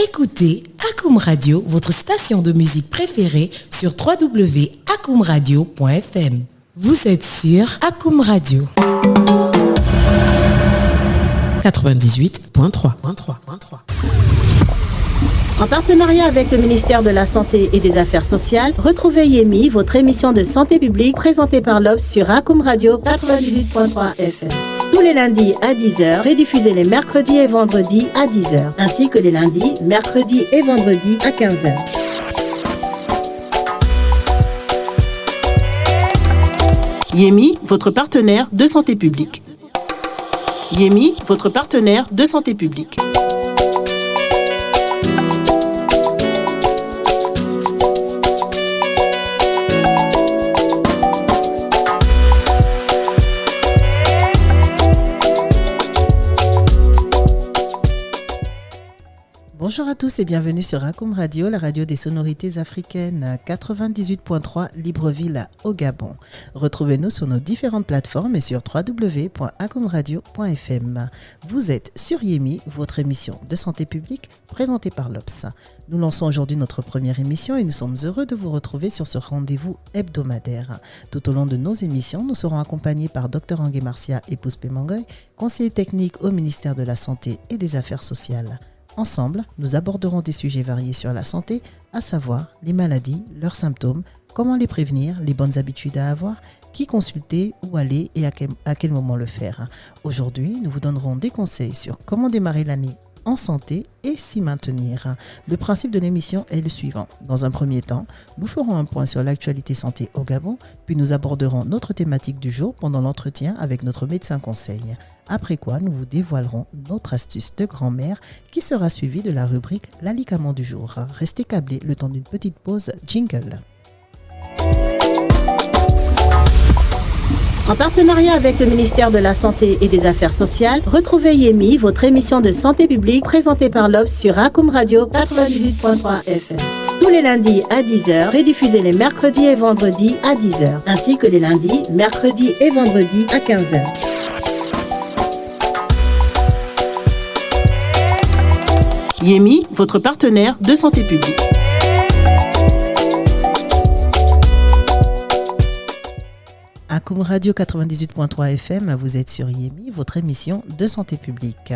Écoutez Akoum Radio, votre station de musique préférée sur www.akoumradio.fm. Vous êtes sur Akoum Radio. 98.3. En partenariat avec le ministère de la Santé et des Affaires sociales, retrouvez Yemi, votre émission de santé publique présentée par l'Obs sur Akoum Radio 98.3 FM. Tous les lundis à 10h, rediffusés les mercredis et vendredis à 10h, ainsi que les lundis, mercredis et vendredis à 15h. Yemi, votre partenaire de santé publique. Yemi, votre partenaire de santé publique. Bonjour à tous et bienvenue sur Akoum Radio, la radio des sonorités africaines, 98.3 Libreville au Gabon. Retrouvez-nous sur nos différentes plateformes et sur www.akoumradio.fm. Vous êtes sur Yemi, votre émission de santé publique présentée par l'Obs. Nous lançons aujourd'hui notre première émission et nous sommes heureux de vous retrouver sur ce rendez-vous hebdomadaire. Tout au long de nos émissions, nous serons accompagnés par Dr Angué Marcia et Pouspé Mangoy, conseiller technique au ministère de la Santé et des Affaires sociales. Ensemble, nous aborderons des sujets variés sur la santé, à savoir les maladies, leurs symptômes, comment les prévenir, les bonnes habitudes à avoir, qui consulter, où aller et à quel moment le faire. Aujourd'hui, nous vous donnerons des conseils sur comment démarrer l'année en santé et s'y maintenir. Le principe de l'émission est le suivant. Dans un premier temps, nous ferons un point sur l'actualité santé au Gabon, puis nous aborderons notre thématique du jour pendant l'entretien avec notre médecin conseil. Après quoi, nous vous dévoilerons notre astuce de grand-mère qui sera suivie de la rubrique l'alicament du jour. Restez câblés le temps d'une petite pause jingle. En partenariat avec le ministère de la Santé et des Affaires sociales, retrouvez Yemi, votre émission de santé publique présentée par l'Obs sur Akoum Radio 98.3 FM. Tous les lundis à 10h, rediffusés les mercredis et vendredis à 10h, ainsi que les lundis, mercredis et vendredis à 15h. Yemi, votre partenaire de santé publique. Akoum Radio 98.3 FM, vous êtes sur Yemi, votre émission de santé publique.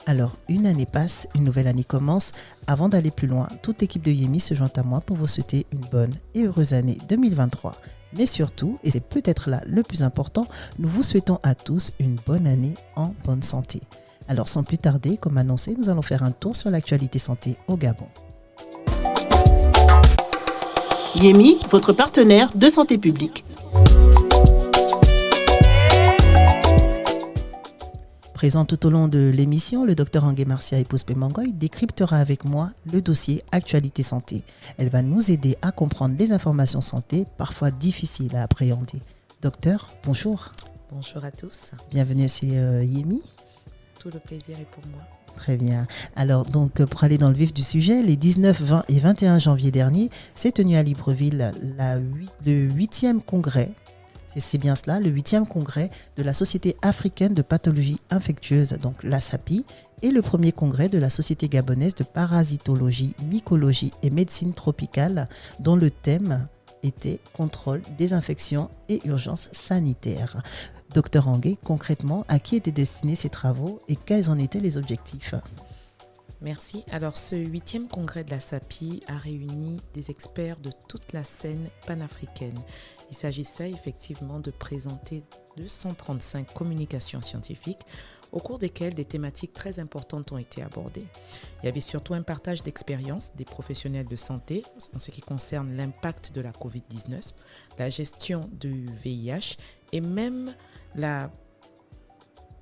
Alors, une année passe, une nouvelle année commence. Avant d'aller plus loin, toute l'équipe de Yemi se joint à moi pour vous souhaiter une bonne et heureuse année 2023. Mais surtout, et c'est peut-être là le plus important, nous vous souhaitons à tous une bonne année en bonne santé. Alors, sans plus tarder, comme annoncé, nous allons faire un tour sur l'actualité santé au Gabon. Yemi, votre partenaire de santé publique. Présent tout au long de l'émission, le Dr Angué Marcia et Pouspé Mangoy décryptera avec moi le dossier Actualité Santé. Elle va nous aider à comprendre les informations santé, parfois difficiles à appréhender. Docteur, bonjour. Bonjour à tous. Bienvenue chez Yemi. Tout le plaisir est pour moi. Très bien. Alors, donc, pour aller dans le vif du sujet, les 19, 20 et 21 janvier dernier, s'est tenu à Libreville le 8e congrès. C'est bien cela, le 8e congrès de la Société africaine de pathologie infectieuse, donc la SAPI, et le premier congrès de la Société gabonaise de parasitologie, mycologie et médecine tropicale, dont le thème était contrôle des infections et urgences sanitaires. Docteur Angué, concrètement, à qui étaient destinés ces travaux et quels en étaient les objectifs ? Merci. Alors, ce 8e congrès de la SAPI a réuni des experts de toute la scène panafricaine. Il s'agissait effectivement de présenter 235 communications scientifiques au cours desquelles des thématiques très importantes ont été abordées. Il y avait surtout un partage d'expériences des professionnels de santé en ce qui concerne l'impact de la COVID-19, la gestion du VIH et même la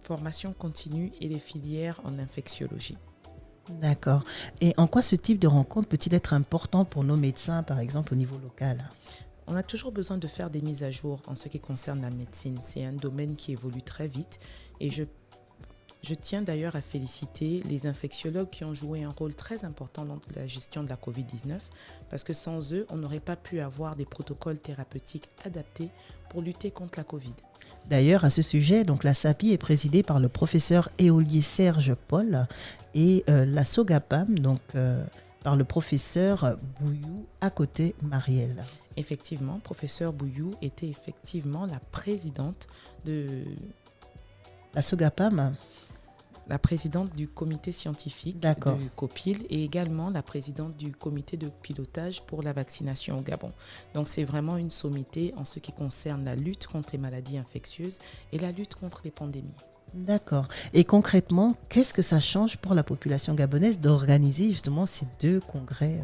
formation continue et les filières en infectiologie. D'accord. Et en quoi ce type de rencontre peut-il être important pour nos médecins, par exemple, au niveau local ? On a toujours besoin de faire des mises à jour en ce qui concerne la médecine. C'est un domaine qui évolue très vite et je Je tiens d'ailleurs à féliciter les infectiologues qui ont joué un rôle très important dans la gestion de la COVID-19 parce que sans eux, on n'aurait pas pu avoir des protocoles thérapeutiques adaptés pour lutter contre la COVID. D'ailleurs, à ce sujet, donc, la SAPI est présidée par le professeur éolier Serge Paul et la SOGAPAM donc, par le professeur Bouillou à côté Marielle. Effectivement, professeur Bouillou était effectivement la présidente de... La SOGAPAM, la présidente du comité scientifique du COPIL et également la présidente du comité de pilotage pour la vaccination au Gabon. Donc c'est vraiment une sommité en ce qui concerne la lutte contre les maladies infectieuses et la lutte contre les pandémies. D'accord. Et concrètement, qu'est-ce que ça change pour la population gabonaise d'organiser justement ces deux congrès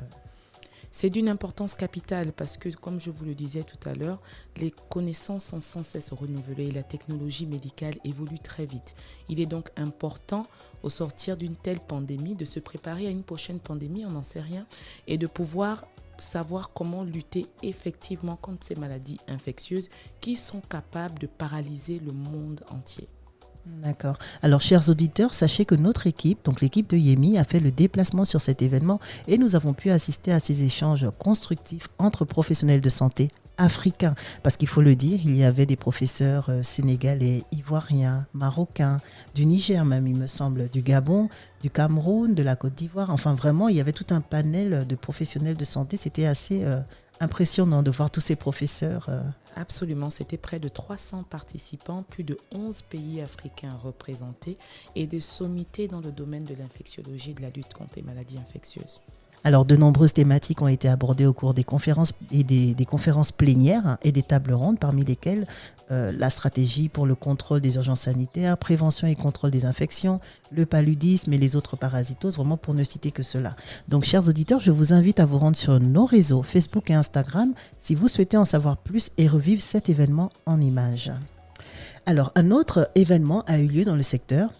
C'est d'une importance capitale parce que, comme je vous le disais tout à l'heure, les connaissances sont sans cesse renouvelées et la technologie médicale évolue très vite. Il est donc important, au sortir d'une telle pandémie, de se préparer à une prochaine pandémie, on n'en sait rien, et de pouvoir savoir comment lutter effectivement contre ces maladies infectieuses qui sont capables de paralyser le monde entier. D'accord. Alors, chers auditeurs, sachez que notre équipe, donc l'équipe de Yemi, a fait le déplacement sur cet événement et nous avons pu assister à ces échanges constructifs entre professionnels de santé africains. Parce qu'il faut le dire, il y avait des professeurs sénégalais, ivoiriens, marocains, du Niger même, il me semble, du Gabon, du Cameroun, de la Côte d'Ivoire. Enfin, vraiment, il y avait tout un panel de professionnels de santé. C'était assez impressionnant de voir tous ces professeurs. Absolument, c'était près de 300 participants, plus de 11 pays africains représentés et des sommités dans le domaine de l'infectiologie et de la lutte contre les maladies infectieuses. Alors, de nombreuses thématiques ont été abordées au cours des conférences et des conférences plénières et des tables rondes, parmi lesquelles la stratégie pour le contrôle des urgences sanitaires, prévention et contrôle des infections, le paludisme et les autres parasitoses, vraiment pour ne citer que cela. Donc, chers auditeurs, je vous invite à vous rendre sur nos réseaux Facebook et Instagram si vous souhaitez en savoir plus et revivre cet événement en images. Alors, un autre événement a eu lieu dans le secteur.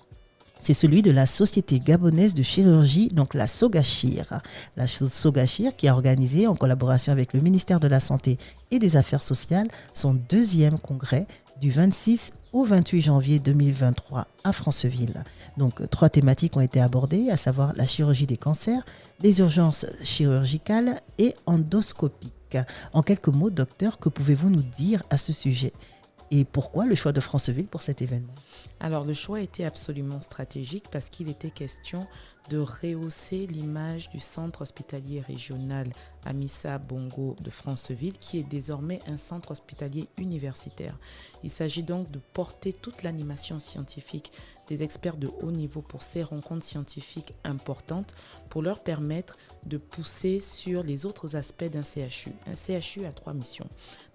C'est celui de la Société gabonaise de chirurgie, donc la SOGACHIR. La SOGACHIR qui a organisé, en collaboration avec le ministère de la Santé et des Affaires sociales, son deuxième congrès du 26 au 28 janvier 2023 à Franceville. Donc, 3 thématiques ont été abordées, à savoir la chirurgie des cancers, les urgences chirurgicales et endoscopiques. En quelques mots, docteur, que pouvez-vous nous dire à ce sujet ? Et pourquoi le choix de Franceville pour cet événement ? Alors le choix était absolument stratégique parce qu'il était question de rehausser l'image du centre hospitalier régional Amissa Bongo de Franceville qui est désormais un centre hospitalier universitaire. Il s'agit donc de porter toute l'animation scientifique des experts de haut niveau pour ces rencontres scientifiques importantes pour leur permettre de pousser sur les autres aspects d'un CHU. Un CHU a 3 missions.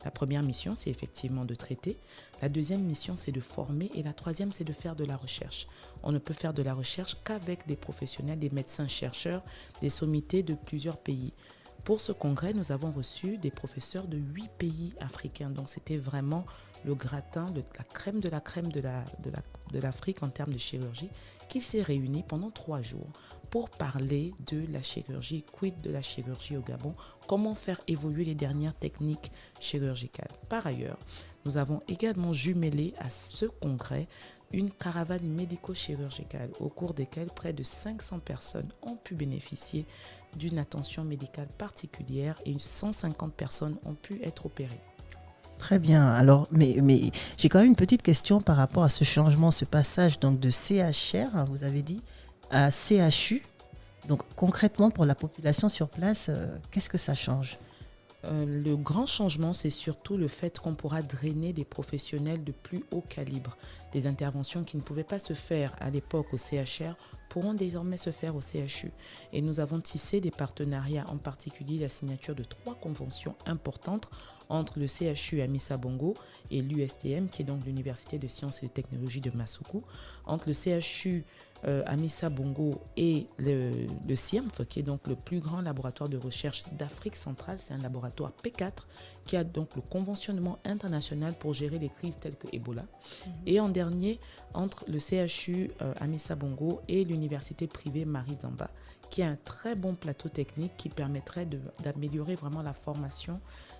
La première mission, c'est effectivement de traiter. La deuxième mission, c'est de former. Et la troisième, c'est de faire de la recherche. On ne peut faire de la recherche qu'avec des professionnels, des médecins-chercheurs, des sommités de plusieurs pays. Pour ce congrès, nous avons reçu des professeurs de 8 pays africains. Donc, c'était vraiment le gratin, la crème de l'Afrique en termes de chirurgie, qui s'est réuni pendant 3 jours pour parler de la chirurgie, quid de la chirurgie au Gabon, comment faire évoluer les dernières techniques chirurgicales. Par ailleurs, nous avons également jumelé à ce congrès une caravane médico-chirurgicale au cours desquelles près de 500 personnes ont pu bénéficier d'une attention médicale particulière et 150 personnes ont pu être opérées. Très bien. Alors, mais j'ai quand même une petite question par rapport à ce changement, ce passage donc de CHR, vous avez dit, à CHU. Donc, concrètement, pour la population sur place, qu'est-ce que ça change ? Le grand changement, c'est surtout le fait qu'on pourra drainer des professionnels de plus haut calibre. Des interventions qui ne pouvaient pas se faire à l'époque au CHR pourront désormais se faire au CHU. Et nous avons tissé des partenariats, en particulier la signature de 3 conventions importantes entre le CHU Amissa Bongo et l'USTM, qui est donc l'Université de sciences et de technologie de Massoukou, entre le CHU Amissa Bongo et le CIRMF, qui est donc le plus grand laboratoire de recherche d'Afrique centrale. C'est un laboratoire P4 qui a donc le conventionnement international pour gérer les crises telles que Ebola. Et en dernier, entre le CHU Amissa Bongo et l'université privée Marie Zamba, qui a un très bon plateau technique qui permettrait d'améliorer vraiment la formation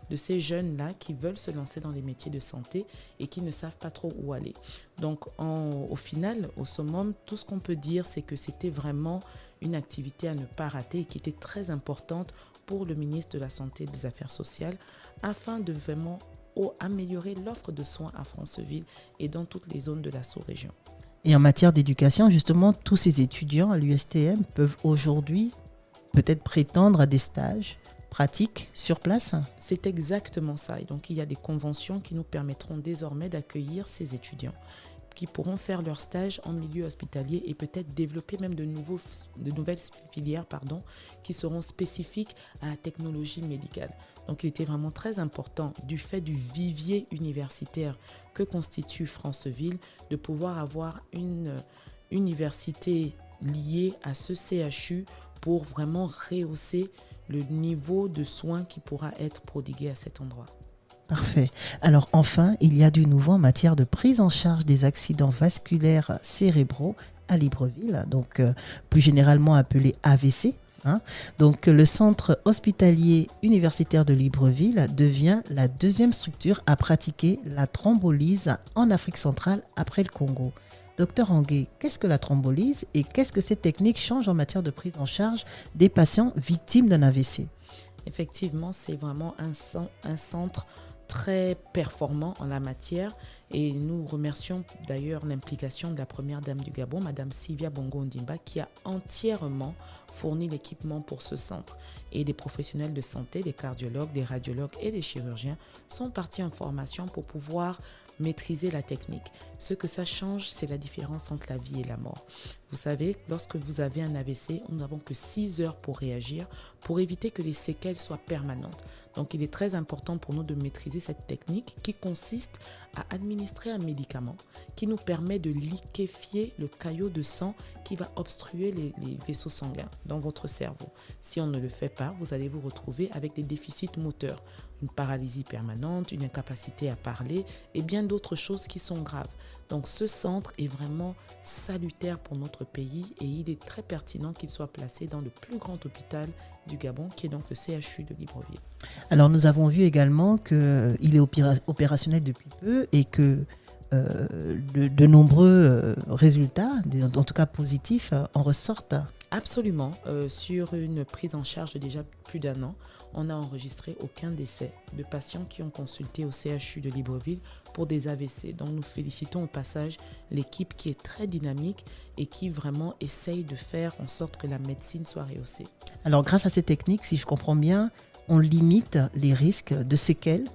de ces jeunes-là qui veulent se lancer dans les métiers de santé et qui ne savent pas trop où aller. Donc, au final, au summum, tout ce qu'on peut dire, c'est que c'était vraiment une activité à ne pas rater et qui était très importante pour le ministre de la Santé et des Affaires sociales afin de vraiment améliorer l'offre de soins à Franceville et dans toutes les zones de la sous-région. Et en matière d'éducation, justement, tous ces étudiants à l'USTM peuvent aujourd'hui peut-être prétendre à des stages pratiques sur place? C'est exactement ça. Et donc, il y a des conventions qui nous permettront désormais d'accueillir ces étudiants qui pourront faire leur stage en milieu hospitalier et peut-être développer même de nouvelles filières qui seront spécifiques à la technologie médicale. Donc, il était vraiment très important, du fait du vivier universitaire que constitue Franceville, de pouvoir avoir une université liée à ce CHU pour vraiment rehausser le niveau de soins qui pourra être prodigué à cet endroit. Parfait. Alors enfin, il y a du nouveau en matière de prise en charge des accidents vasculaires cérébraux à Libreville, donc plus généralement appelé AVC. Donc le centre hospitalier universitaire de Libreville devient la deuxième structure à pratiquer la thrombolyse en Afrique centrale après le Congo. Docteur Angué, qu'est-ce que la thrombolyse et qu'est-ce que cette technique change en matière de prise en charge des patients victimes d'un AVC? Effectivement, c'est vraiment un centre très performant en la matière et nous remercions d'ailleurs l'implication de la première dame du Gabon, Madame Sylvia Bongo Ondimba, qui a entièrement fourni l'équipement pour ce centre. Et des professionnels de santé, des cardiologues, des radiologues et des chirurgiens sont partis en formation pour pouvoir maîtriser la technique. Ce que ça change, c'est la différence entre la vie et la mort. Vous savez, lorsque vous avez un AVC, nous n'avons que 6 heures pour réagir, pour éviter que les séquelles soient permanentes. Donc, il est très important pour nous de maîtriser cette technique qui consiste à administrer un médicament qui nous permet de liquéfier le caillot de sang qui va obstruer les vaisseaux sanguins dans votre cerveau. Si on ne le fait pas, vous allez vous retrouver avec des déficits moteurs, une paralysie permanente, une incapacité à parler et bien d'autres choses qui sont graves. Donc ce centre est vraiment salutaire pour notre pays et il est très pertinent qu'il soit placé dans le plus grand hôpital du Gabon, qui est donc le CHU de Libreville. Alors nous avons vu également qu'il est opérationnel depuis peu et que de nombreux résultats, en tout cas positifs, en ressortent. Absolument. Sur une prise en charge de déjà plus d'1 an, on n'a enregistré aucun décès de patients qui ont consulté au CHU de Libreville pour des AVC. Donc nous félicitons au passage l'équipe qui est très dynamique et qui vraiment essaye de faire en sorte que la médecine soit rehaussée. Alors grâce à ces techniques, si je comprends bien, on limite les risques de séquelles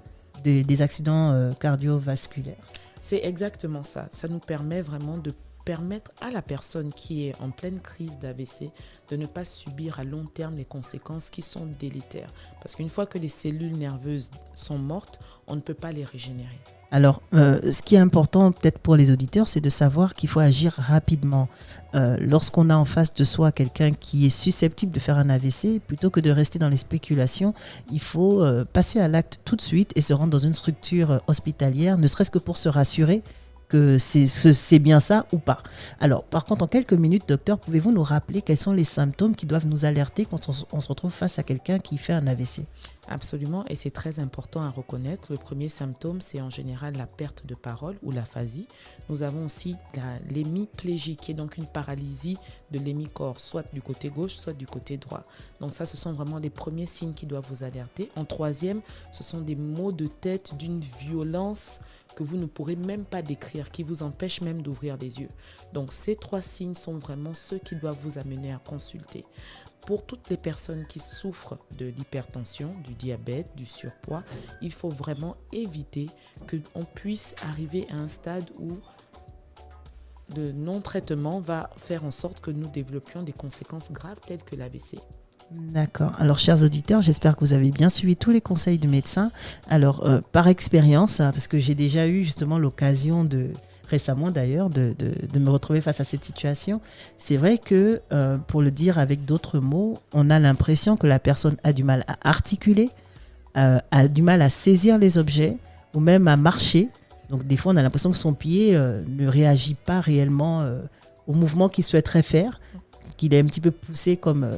des accidents cardiovasculaires. C'est exactement ça. Ça nous permet vraiment de permettre à la personne qui est en pleine crise d'AVC de ne pas subir à long terme les conséquences qui sont délétères. Parce qu'une fois que les cellules nerveuses sont mortes, on ne peut pas les régénérer. Alors, ce qui est important peut-être pour les auditeurs, c'est de savoir qu'il faut agir rapidement. Lorsqu'on a en face de soi quelqu'un qui est susceptible de faire un AVC, plutôt que de rester dans les spéculations, il faut passer à l'acte tout de suite et se rendre dans une structure hospitalière, ne serait-ce que pour se rassurer que c'est bien ça ou pas. Alors, par contre, en quelques minutes, docteur, pouvez-vous nous rappeler quels sont les symptômes qui doivent nous alerter quand on se retrouve face à quelqu'un qui fait un AVC? Absolument, et c'est très important à reconnaître. Le premier symptôme, c'est en général la perte de parole ou l'aphasie. Nous avons aussi l'hémiplégie, qui est donc une paralysie de l'hémicorps, soit du côté gauche, soit du côté droit. Donc ça, ce sont vraiment les premiers signes qui doivent vous alerter. En troisième, ce sont des maux de tête d'une violence que vous ne pourrez même pas décrire, qui vous empêchent même d'ouvrir les yeux. Donc ces 3 signes sont vraiment ceux qui doivent vous amener à consulter. Pour toutes les personnes qui souffrent de l'hypertension, du diabète, du surpoids, il faut vraiment éviter qu'on puisse arriver à un stade où le non-traitement va faire en sorte que nous développions des conséquences graves telles que l'AVC. D'accord. Alors, chers auditeurs, j'espère que vous avez bien suivi tous les conseils du médecin. Alors, par expérience, parce que j'ai déjà eu justement l'occasion récemment d'ailleurs, de me retrouver face à cette situation, c'est vrai que, pour le dire avec d'autres mots, on a l'impression que la personne a du mal à articuler, a du mal à saisir les objets ou même à marcher. Donc, des fois, on a l'impression que son pied ne réagit pas réellement au mouvement qu'il souhaiterait faire. qu'il est un petit peu poussé comme,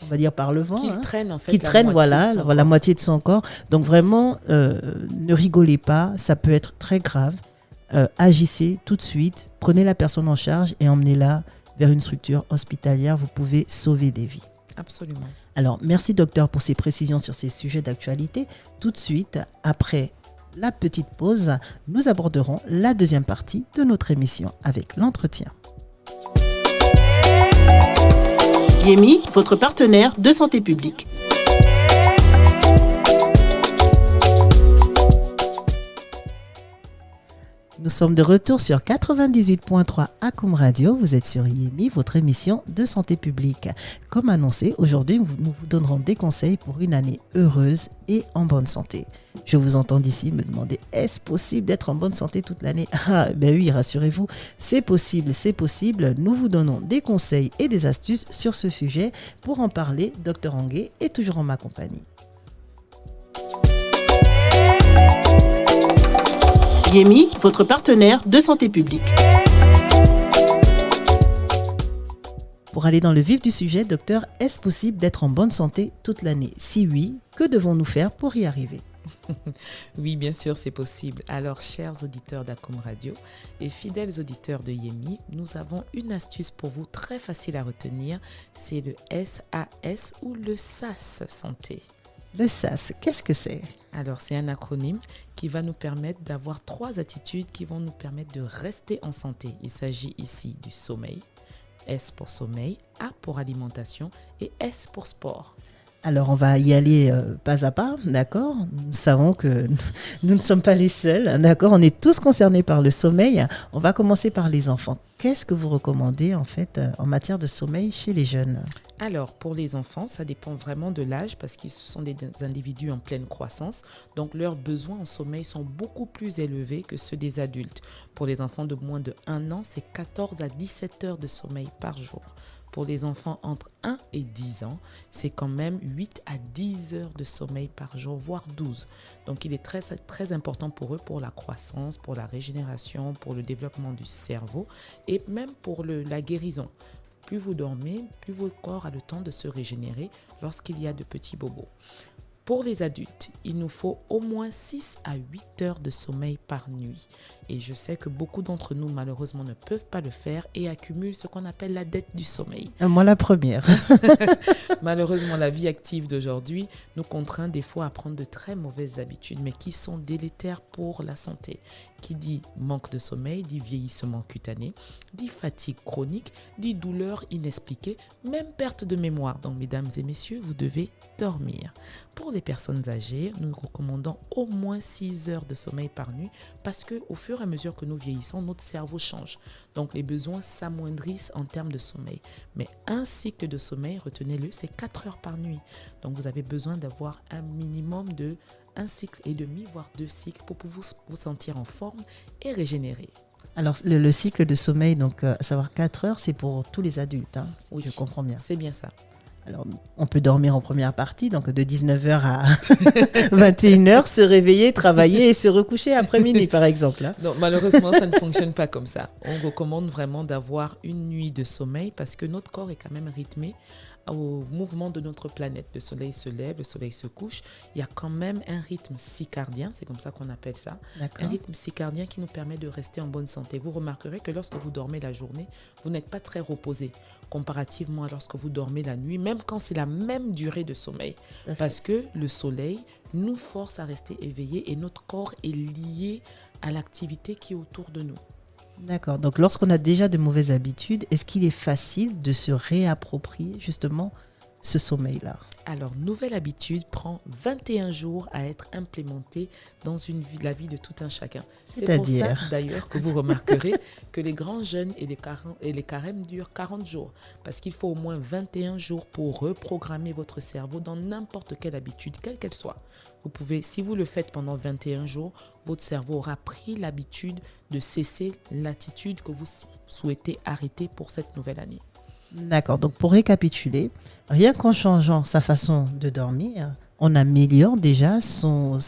on va dire, par le vent. Qu'il traîne en fait. Qu'il traîne, la moitié de son corps. Donc vraiment, ne rigolez pas, ça peut être très grave. Agissez tout de suite, prenez la personne en charge et emmenez-la vers une structure hospitalière. Vous pouvez sauver des vies. Absolument. Alors, merci docteur pour ces précisions sur ces sujets d'actualité. Tout de suite, après la petite pause, nous aborderons la deuxième partie de notre émission avec l'entretien. Yemi, votre partenaire de santé publique. Nous sommes de retour sur 98.3 Akoum Radio. Vous êtes sur Yemi, votre émission de santé publique. Comme annoncé, aujourd'hui, nous vous donnerons des conseils pour une année heureuse et en bonne santé. Je vous entends d'ici me demander, est-ce possible d'être en bonne santé toute l'année ? Ah, ben oui, rassurez-vous, c'est possible, c'est possible. Nous vous donnons des conseils et des astuces sur ce sujet. Pour en parler, Dr Angué est toujours en ma compagnie. Yemi, votre partenaire de santé publique. Pour aller dans le vif du sujet, docteur, est-ce possible d'être en bonne santé toute l'année ? Si oui, que devons-nous faire pour y arriver ? Oui, bien sûr, c'est possible. Alors, chers auditeurs d'Akoum Radio et fidèles auditeurs de Yemi, nous avons une astuce pour vous très facile à retenir. C'est le SAS ou le SAS Santé. Le SAS, qu'est-ce que c'est ? Alors, c'est un acronyme qui va nous permettre d'avoir 3 attitudes qui vont nous permettre de rester en santé. Il s'agit ici du sommeil, S pour sommeil, A pour alimentation et S pour sport. Alors, on va y aller pas à pas, d'accord ? Nous savons que nous ne sommes pas les seuls, d'accord ? On est tous concernés par le sommeil. On va commencer par les enfants. Qu'est-ce que vous recommandez, en fait, en matière de sommeil chez les jeunes ? Alors, pour les enfants, ça dépend vraiment de l'âge parce qu'ils sont des individus en pleine croissance. Donc, leurs besoins en sommeil sont beaucoup plus élevés que ceux des adultes. Pour les enfants de moins de 1 an, c'est 14 à 17 heures de sommeil par jour. Pour les enfants entre 1 et 10 ans, c'est quand même 8 à 10 heures de sommeil par jour, voire 12. Donc, il est très, très important pour eux, pour la croissance, pour la régénération, pour le développement du cerveau et même pour la guérison. Plus vous dormez, plus votre corps a le temps de se régénérer lorsqu'il y a de petits bobos. Pour les adultes, il nous faut au moins 6 à 8 heures de sommeil par nuit. Et je sais que beaucoup d'entre nous, malheureusement, ne peuvent pas le faire et accumulent ce qu'on appelle la dette du sommeil. Moi, la première. Malheureusement, la vie active d'aujourd'hui nous contraint des fois à prendre de très mauvaises habitudes, mais qui sont délétères pour la santé. Qui dit manque de sommeil, dit vieillissement cutané, dit fatigue chronique, dit douleur inexpliquée, même perte de mémoire. Donc, mesdames et messieurs, vous devez dormir. Pour les personnes âgées, nous recommandons au moins 6 heures de sommeil par nuit parce qu'au fur et à mesure que nous vieillissons, notre cerveau change. Donc, les besoins s'amoindrissent en termes de sommeil. Mais un cycle de sommeil, retenez-le, c'est 4 heures par nuit. Donc, vous avez besoin d'avoir un minimum de 1 cycle et demi, voire 2 cycles pour pouvoir vous sentir en forme et régénérer. Alors, le cycle de sommeil, donc à savoir 4 heures, c'est pour tous les adultes, hein, si oui, je comprends bien. C'est bien ça. Alors, on peut dormir en première partie, donc de 19h à 21h, se réveiller, travailler et se recoucher après minuit, par exemple. Hein. Non, malheureusement, ça ne fonctionne pas comme ça. On recommande vraiment d'avoir une nuit de sommeil parce que notre corps est quand même rythmé au mouvement de notre planète. Le soleil se lève, le soleil se couche. Il y a quand même un rythme circadien, c'est comme ça qu'on appelle ça. D'accord. Un rythme circadien qui nous permet de rester en bonne santé. Vous remarquerez que lorsque vous dormez la journée, vous n'êtes pas très reposé comparativement à lorsque vous dormez la nuit, même quand c'est la même durée de sommeil. Parce que le soleil nous force à rester éveillés et notre corps est lié à l'activité qui est autour de nous. D'accord. Donc, lorsqu'on a déjà de mauvaises habitudes, est-ce qu'il est facile de se réapproprier justement ce sommeil-là ? Alors, nouvelle habitude prend 21 jours à être implémentée dans la vie de tout un chacun. C'est pour ça, d'ailleurs, que vous remarquerez que les grands jeûnes et les carèmes durent 40 jours. Parce qu'il faut au moins 21 jours pour reprogrammer votre cerveau dans n'importe quelle habitude, quelle qu'elle soit. Vous pouvez, si vous le faites pendant 21 jours, votre cerveau aura pris l'habitude de cesser l'attitude que vous souhaitez arrêter pour cette nouvelle année. D'accord. Donc, pour récapituler, rien qu'en changeant sa façon de dormir, on améliore déjà son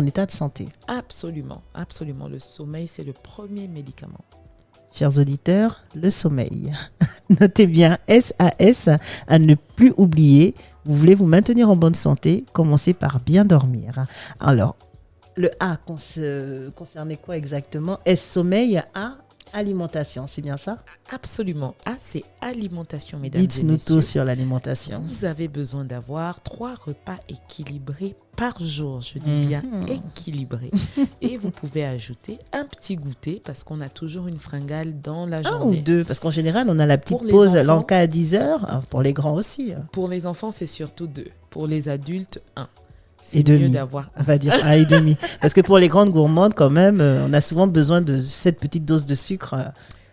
état de santé. Absolument, absolument. Le sommeil, c'est le premier médicament. chers auditeurs, le sommeil. Notez bien, SAS, à ne plus oublier. Vous voulez vous maintenir en bonne santé, commencez par bien dormir. Alors, le A concernait quoi exactement? S, sommeil, A, alimentation, c'est bien ça? Absolument. A, c'est alimentation, mesdames et Dites-nous messieurs. tout sur l'alimentation. Vous avez besoin d'avoir 3 repas équilibrés par jour. Je dis bien équilibrés. Et vous pouvez ajouter un petit goûter parce qu'on a toujours une fringale dans la Un journée. ou deux, parce qu'en général, on a la petite Pour les pause enfants, l'enca à 10 heures, pour les grands aussi. Pour les enfants, c'est surtout 2. Pour les adultes, 1. C'est Et mieux demi. d'avoir On va dire 1,5. Parce que pour les grandes gourmandes, quand même, on a souvent besoin de cette petite dose de sucre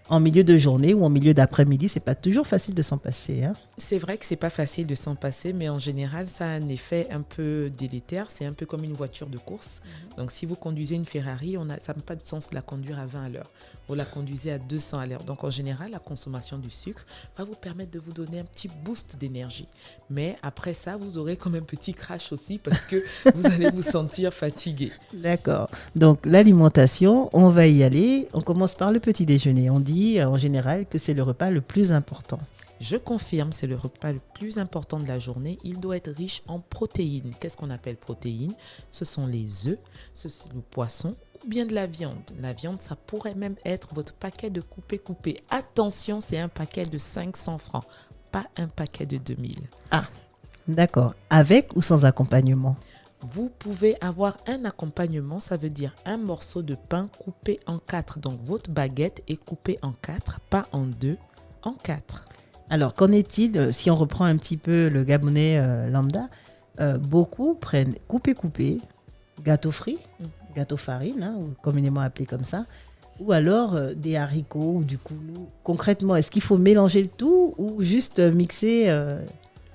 en milieu de journée ou en milieu d'après-midi. C'est pas toujours facile de s'en passer. Hein. C'est vrai que c'est pas facile de s'en passer, mais en général, ça a un effet un peu délétère. C'est un peu comme une voiture de course. Donc, si vous conduisez une Ferrari, ça n'a pas de sens de la conduire à 20 à l'heure. Vous la conduisez à 200 à l'heure. Donc, en général, la consommation du sucre va vous permettre de vous donner un petit boost d'énergie. Mais après ça, vous aurez comme un petit crash aussi parce que vous allez vous sentir fatigué. D'accord. Donc, l'alimentation, on va y aller. On commence par le petit déjeuner. On dit en général que c'est le repas le plus important. Je confirme, c'est le repas le plus important de la journée. Il doit être riche en protéines. Qu'est-ce qu'on appelle protéines? Ce sont les œufs, le poisson ou bien de la viande. La viande, ça pourrait même être votre paquet de coupé-coupé. Attention, c'est un paquet de 500 francs, pas un paquet de 2000. Ah, d'accord. Avec ou sans accompagnement? Vous pouvez avoir un accompagnement, ça veut dire un morceau de pain coupé en 4. Donc, votre baguette est coupée en 4, pas en 2, en 4. Alors, qu'en est-il si on reprend un petit peu le Gabonais lambda? Beaucoup prennent coupé, gâteau frit, gâteau farine, hein, ou communément appelé comme ça, ou alors des haricots ou du koulou. Concrètement, est-ce qu'il faut mélanger le tout ou juste mixer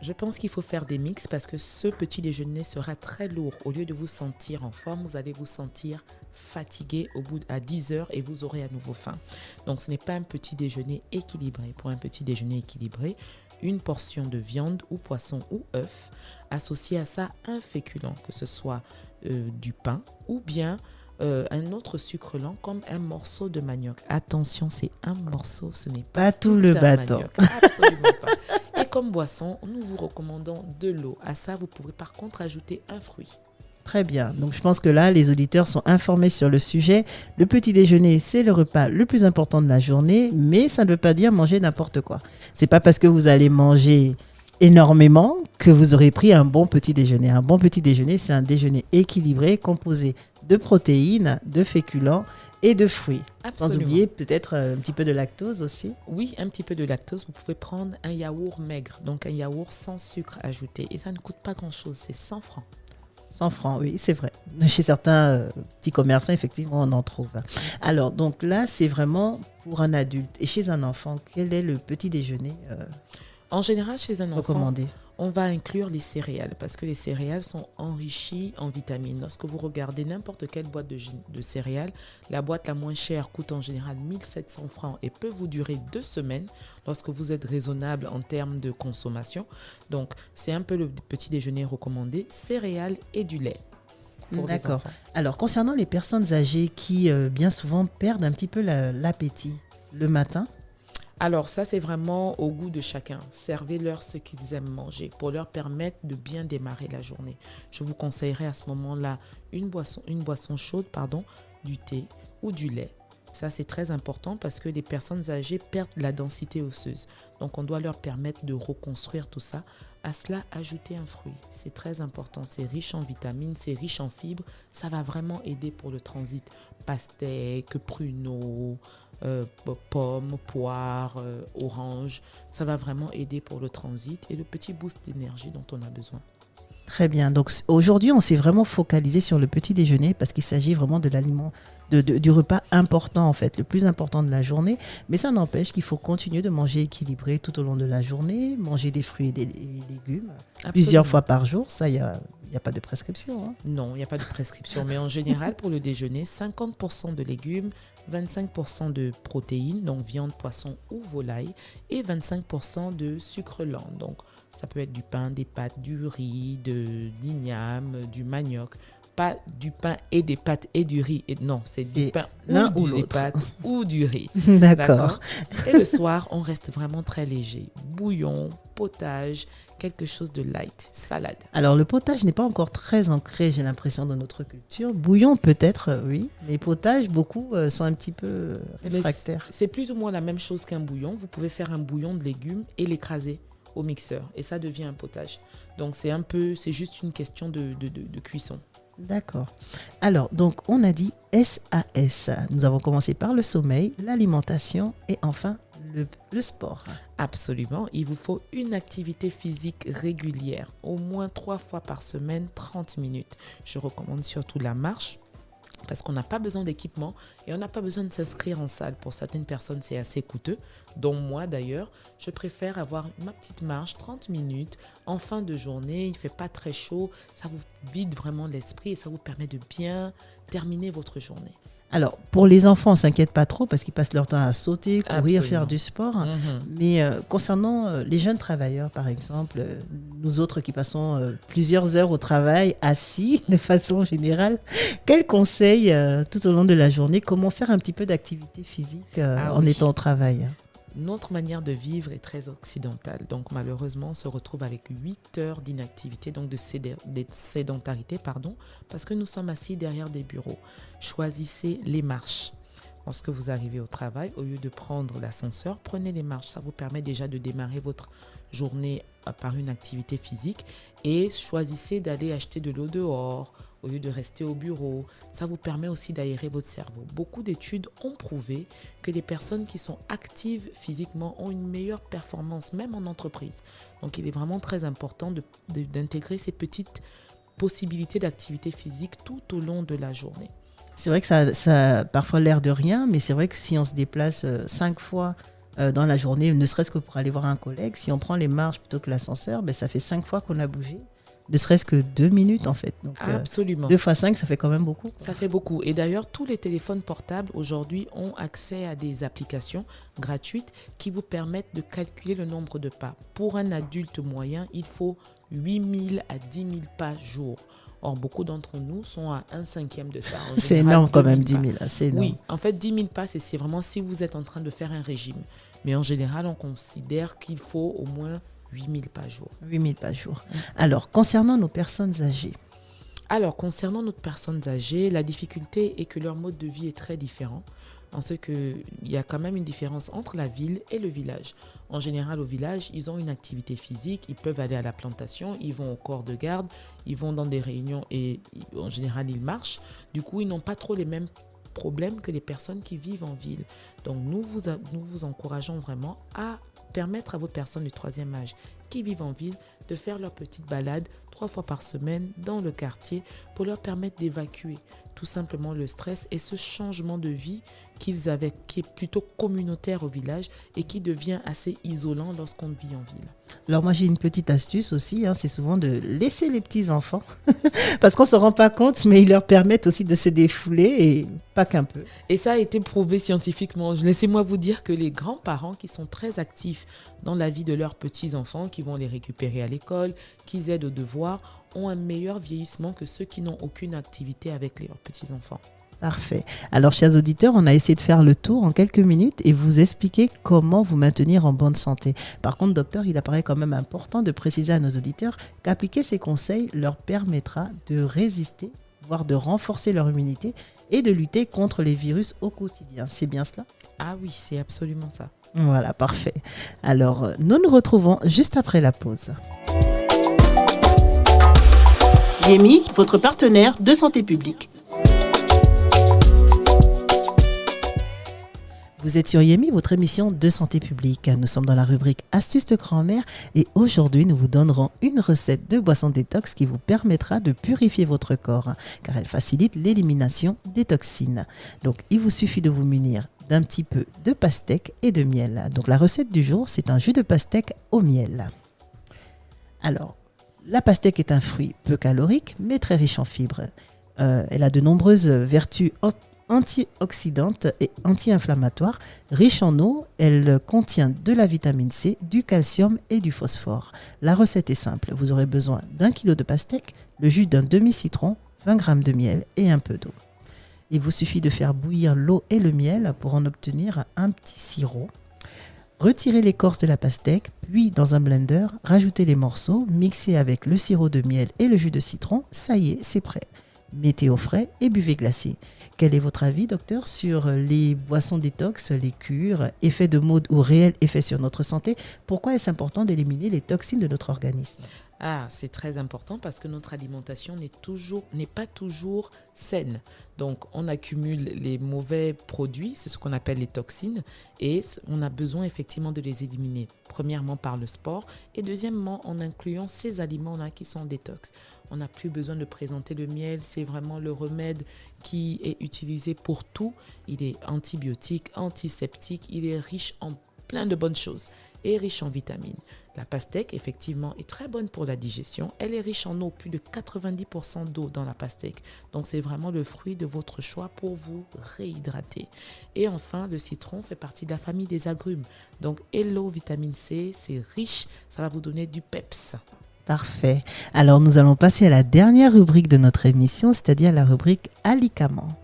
Je pense qu'il faut faire des mix parce que ce petit déjeuner sera très lourd. Au lieu de vous sentir en forme, vous allez vous sentir fatigué à 10 heures et vous aurez à nouveau faim. Donc, ce n'est pas un petit déjeuner équilibré. Pour un petit déjeuner équilibré, une portion de viande ou poisson ou œuf, associé à ça un féculent, que ce soit du pain ou bien un autre sucre lent comme un morceau de manioc. Attention, c'est un morceau, ce n'est pas tout le bâton. Manioc. Absolument pas. Et comme boisson, nous vous recommandons de l'eau. À ça, vous pouvez par contre ajouter un fruit. Très bien. Donc, je pense que là, les auditeurs sont informés sur le sujet. Le petit déjeuner, c'est le repas le plus important de la journée, mais ça ne veut pas dire manger n'importe quoi. C'est pas parce que vous allez manger énormément que vous aurez pris un bon petit déjeuner. Un bon petit déjeuner, c'est un déjeuner équilibré, composé de protéines, de féculents et de fruits. Absolument. Sans oublier peut-être un petit peu de lactose aussi. Oui, un petit peu de lactose. Vous pouvez prendre un yaourt maigre, donc un yaourt sans sucre ajouté. Et ça ne coûte pas grand-chose, c'est 100 francs. 100 francs, oui, c'est vrai. Chez certains petits commerçants, effectivement, on en trouve. Alors, donc là, c'est vraiment pour un adulte. Et chez un enfant, quel est le petit déjeuner En général, chez un enfant, recommandé? On va inclure les céréales parce que les céréales sont enrichies en vitamines. Lorsque vous regardez n'importe quelle boîte de céréales, la boîte la moins chère coûte en général 1700 francs et peut vous durer 2 semaines lorsque vous êtes raisonnable en termes de consommation. Donc, c'est un peu le petit déjeuner recommandé, céréales et du lait. D'accord. Alors, concernant les personnes âgées qui, bien souvent, perdent un petit peu l'appétit le matin, alors ça, c'est vraiment au goût de chacun. Servez-leur ce qu'ils aiment manger pour leur permettre de bien démarrer la journée. Je vous conseillerais à ce moment-là une boisson chaude, du thé ou du lait. Ça, c'est très important parce que les personnes âgées perdent la densité osseuse. Donc, on doit leur permettre de reconstruire tout ça. À cela, ajouter un fruit. C'est très important. C'est riche en vitamines, c'est riche en fibres. Ça va vraiment aider pour le transit. Pastèque, pruneaux, pommes, poires, oranges. Ça va vraiment aider pour le transit et le petit boost d'énergie dont on a besoin. Très bien. Donc aujourd'hui, on s'est vraiment focalisé sur le petit déjeuner parce qu'il s'agit vraiment de l'aliment, du repas important en fait, le plus important de la journée. Mais ça n'empêche qu'il faut continuer de manger équilibré tout au long de la journée, manger des fruits et des légumes. Absolument. Plusieurs fois par jour. Ça, il n'y a pas de prescription. Hein. Non, il n'y a pas de prescription. Mais en général, pour le déjeuner, 50% de légumes, 25% de protéines, donc viande, poisson ou volaille, et 25% de sucre lent. Donc, ça peut être du pain, des pâtes, du riz, de l'igname, du manioc. pas du pain et des pâtes et du riz. Non, c'est du pain l'un ou des l'autre. pâtes ou du riz. D'accord. Et le soir, on reste vraiment très léger. Bouillon, potage, quelque chose de light, salade. Alors, le potage n'est pas encore très ancré, j'ai l'impression, dans notre culture. Bouillon, peut-être, oui. Mais potage, beaucoup sont un petit peu réfractaires. C'est plus ou moins la même chose qu'un bouillon. Vous pouvez faire un bouillon de légumes et l'écraser au mixeur. Et ça devient un potage. Donc, c'est juste une question de cuisson. D'accord. Alors, donc, on a dit SAS. Nous avons commencé par le sommeil, l'alimentation et enfin le sport. Absolument. Il vous faut une activité physique régulière, au moins 3 fois par semaine, 30 minutes. Je recommande surtout la marche, parce qu'on n'a pas besoin d'équipement et on n'a pas besoin de s'inscrire en salle. Pour certaines personnes, c'est assez coûteux, dont moi d'ailleurs. Je préfère avoir ma petite marche, 30 minutes, en fin de journée. Il ne fait pas très chaud, ça vous vide vraiment l'esprit et ça vous permet de bien terminer votre journée. Alors, pour les enfants, on ne s'inquiète pas trop parce qu'ils passent leur temps à sauter, courir, Absolument. faire du sport. Mm-hmm. Mais concernant les jeunes travailleurs, par exemple, nous autres qui passons plusieurs heures au travail, assis de façon générale, quels conseils tout au long de la journée, comment faire un petit peu d'activité physique en étant au travail? Notre manière de vivre est très occidentale. Donc, malheureusement, on se retrouve avec 8 heures d'inactivité, donc de sédentarité, parce que nous sommes assis derrière des bureaux. Choisissez les marches. Lorsque vous arrivez au travail, au lieu de prendre l'ascenseur, prenez les marches. Ça vous permet déjà de démarrer votre journée par une activité physique et choisissez d'aller acheter de l'eau dehors au lieu de rester au bureau. Ça vous permet aussi d'aérer votre cerveau. Beaucoup d'études ont prouvé que les personnes qui sont actives physiquement ont une meilleure performance, même en entreprise. Donc, il est vraiment très important d'intégrer ces petites possibilités d'activité physique tout au long de la journée. C'est vrai que ça a parfois l'air de rien, mais c'est vrai que si on se déplace 5 fois dans la journée, ne serait-ce que pour aller voir un collègue, si on prend les marches plutôt que l'ascenseur, ça fait 5 fois qu'on a bougé. Ne serait-ce que 2 minutes en fait. Donc, absolument. 2 fois 5, ça fait quand même beaucoup. Ça fait beaucoup. Et d'ailleurs, tous les téléphones portables aujourd'hui ont accès à des applications gratuites qui vous permettent de calculer le nombre de pas. Pour un adulte moyen, il faut 8 000 à 10 000 pas jour. Or, beaucoup d'entre nous sont à 1/5 de ça. C'est énorme quand même, 10 000. C'est énorme. Oui, en fait, 10 000 pas, c'est vraiment si vous êtes en train de faire un régime. Mais en général, on considère qu'il faut au moins 8 000 pas jour. 8 000 pas jour. Alors, concernant nos personnes âgées. Concernant nos personnes âgées, la difficulté est que leur mode de vie est très différent. En ce qu'il y a quand même une différence entre la ville et le village. En général, au village, ils ont une activité physique, ils peuvent aller à la plantation, ils vont au corps de garde, ils vont dans des réunions et en général, ils marchent. Du coup, ils n'ont pas trop les mêmes problèmes que les personnes qui vivent en ville. Donc, nous vous encourageons vraiment à permettre à vos personnes du 3e âge qui vivent en ville de faire leur petite balade 3 fois par semaine dans le quartier pour leur permettre d'évacuer tout simplement le stress et ce changement de vie qu'ils avaient, qui est plutôt communautaire au village et qui devient assez isolant lorsqu'on vit en ville. Alors moi j'ai une petite astuce aussi, c'est souvent de laisser les petits enfants parce qu'on ne se rend pas compte, mais ils leur permettent aussi de se défouler et pas qu'un peu. Et ça a été prouvé scientifiquement. Laissez-moi vous dire que les grands-parents qui sont très actifs dans la vie de leurs petits-enfants, qui vont les récupérer à l'école, qui aident aux devoirs, ont un meilleur vieillissement que ceux qui n'ont aucune activité avec leurs petits-enfants. Parfait. Alors, chers auditeurs, on a essayé de faire le tour en quelques minutes et vous expliquer comment vous maintenir en bonne santé. Par contre, docteur, il apparaît quand même important de préciser à nos auditeurs qu'appliquer ces conseils leur permettra de résister, voire de renforcer leur immunité et de lutter contre les virus au quotidien. C'est bien cela ? Ah oui, c'est absolument ça. Voilà, parfait. Alors, nous nous retrouvons juste après la pause. Yemi, votre partenaire de santé publique. Vous êtes sur Yemi, votre émission de santé publique. Nous sommes dans la rubrique Astuces de grand-mère et aujourd'hui, nous vous donnerons une recette de boisson détox qui vous permettra de purifier votre corps car elle facilite l'élimination des toxines. Donc, il vous suffit de vous munir d'un petit peu de pastèque et de miel. Donc, la recette du jour, c'est un jus de pastèque au miel. Alors, la pastèque est un fruit peu calorique mais très riche en fibres. Elle a de nombreuses vertus antioxydante et anti-inflammatoire. Riche en eau, elle contient de la vitamine C, du calcium et du phosphore. La recette est simple. Vous aurez besoin d'1 kg de pastèque, le jus d'un demi-citron, 20 g de miel et un peu d'eau. Il vous suffit de faire bouillir l'eau et le miel pour en obtenir un petit sirop. Retirez l'écorce de la pastèque, puis dans un blender, rajoutez les morceaux, mixez avec le sirop de miel et le jus de citron. Ça y est, c'est prêt. Mettez au frais et buvez glacé. Quel est votre avis, docteur, sur les boissons détox, les cures, effets de mode ou réel effet sur notre santé? Pourquoi est-ce important d'éliminer les toxines de notre organisme? C'est très important parce que notre alimentation n'est pas toujours saine. Donc, on accumule les mauvais produits, c'est ce qu'on appelle les toxines, et on a besoin effectivement de les éliminer. Premièrement par le sport et deuxièmement en incluant ces aliments-là qui sont détox. On n'a plus besoin de présenter le miel, c'est vraiment le remède qui est utilisé pour tout. Il est antibiotique, antiseptique, il est riche en plein de bonnes choses et riche en vitamines. La pastèque, effectivement, est très bonne pour la digestion. Elle est riche en eau, plus de 90% d'eau dans la pastèque. Donc, c'est vraiment le fruit de votre choix pour vous réhydrater. Et enfin, le citron fait partie de la famille des agrumes. Donc, l'eau, vitamine C, c'est riche. Ça va vous donner du peps. Parfait. Alors, nous allons passer à la dernière rubrique de notre émission, c'est-à-dire la rubrique alicaments.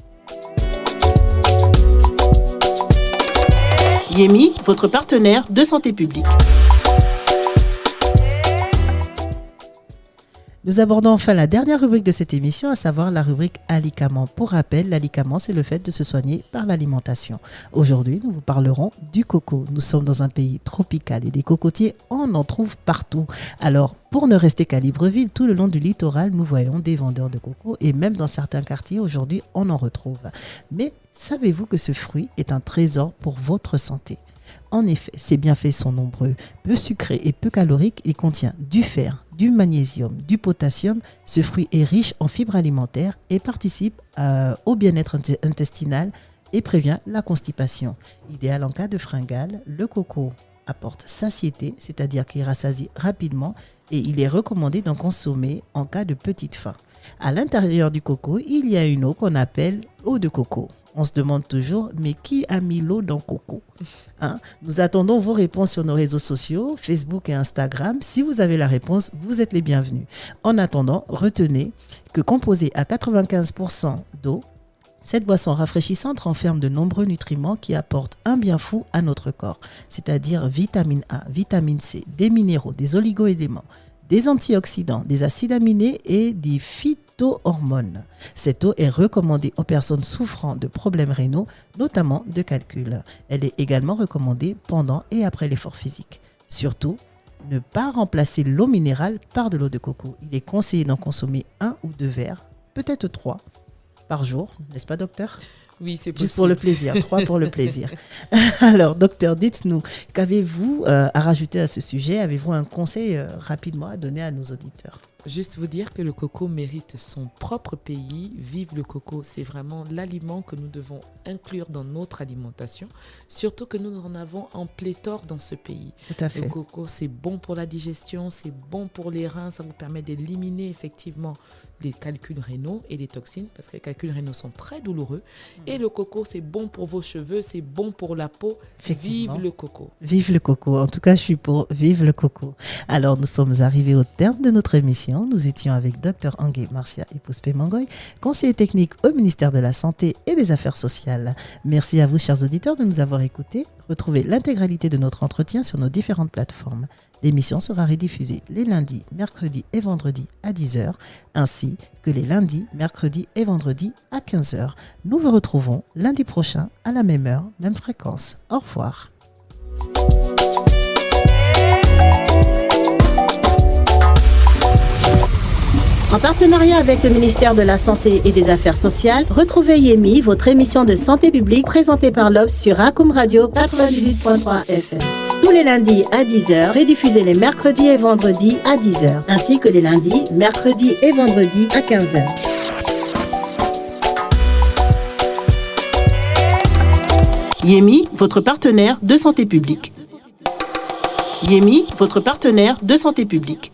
Yemi, votre partenaire de santé publique. Nous abordons enfin la dernière rubrique de cette émission, à savoir la rubrique alicaments. Pour rappel, l'alicament, c'est le fait de se soigner par l'alimentation. Aujourd'hui, nous vous parlerons du coco. Nous sommes dans un pays tropical et des cocotiers, on en trouve partout. Alors, pour ne rester qu'à Libreville, tout le long du littoral, nous voyons des vendeurs de coco et même dans certains quartiers, aujourd'hui, on en retrouve. Mais savez-vous que ce fruit est un trésor pour votre santé ? En effet, ses bienfaits sont nombreux. Peu sucré et peu calorique, il contient du fer, du magnésium, du potassium. Ce fruit est riche en fibres alimentaires et participe au bien-être intestinal et prévient la constipation. Idéal en cas de fringale, le coco apporte satiété, c'est-à-dire qu'il rassasie rapidement et il est recommandé d'en consommer en cas de petite faim. À l'intérieur du coco, il y a une eau qu'on appelle eau de coco. On se demande toujours, mais qui a mis l'eau dans coco ? Nous attendons vos réponses sur nos réseaux sociaux, Facebook et Instagram. Si vous avez la réponse, vous êtes les bienvenus. En attendant, retenez que composée à 95% d'eau, cette boisson rafraîchissante renferme de nombreux nutriments qui apportent un bien fou à notre corps, c'est-à-dire vitamine A, vitamine C, des minéraux, des oligo-éléments, des antioxydants, des acides aminés et des phytohormones. Cette eau est recommandée aux personnes souffrant de problèmes rénaux, notamment de calcul. Elle est également recommandée pendant et après l'effort physique. Surtout, ne pas remplacer l'eau minérale par de l'eau de coco. Il est conseillé d'en consommer 1 ou 2 verres, peut-être 3 par jour, n'est-ce pas, docteur ? Oui, c'est possible. Juste pour le plaisir, 3 pour le plaisir. Alors, docteur, dites-nous, qu'avez-vous à rajouter à ce sujet ? Avez-vous un conseil rapidement à donner à nos auditeurs ? Juste vous dire que le coco mérite son propre pays. Vive le coco, c'est vraiment l'aliment que nous devons inclure dans notre alimentation, surtout que nous en avons en pléthore dans ce pays. Tout à fait. Le coco, c'est bon pour la digestion, c'est bon pour les reins, ça vous permet d'éliminer effectivement les calculs rénaux et les toxines, parce que les calculs rénaux sont très douloureux. Et le coco, c'est bon pour vos cheveux, c'est bon pour la peau. Vive le coco. Vive le coco. En tout cas, je suis pour vive le coco. Alors, nous sommes arrivés au terme de notre émission. Nous étions avec Dr Angué Marcia Ipouspé-Mangoy, conseiller technique au ministère de la Santé et des Affaires sociales. Merci à vous, chers auditeurs, de nous avoir écoutés. Retrouvez l'intégralité de notre entretien sur nos différentes plateformes. L'émission sera rediffusée les lundis, mercredis et vendredis à 10h, ainsi que les lundis, mercredis et vendredis à 15h. Nous vous retrouvons lundi prochain à la même heure, même fréquence. Au revoir. En partenariat avec le ministère de la Santé et des Affaires sociales, retrouvez Yemi, votre émission de santé publique présentée par l'Obs sur Rakoum Radio 98.3 FM. Tous les lundis à 10h, rediffusés les mercredis et vendredis à 10h, ainsi que les lundis, mercredis et vendredis à 15h. Yemi, votre partenaire de santé publique. Yemi, votre partenaire de santé publique.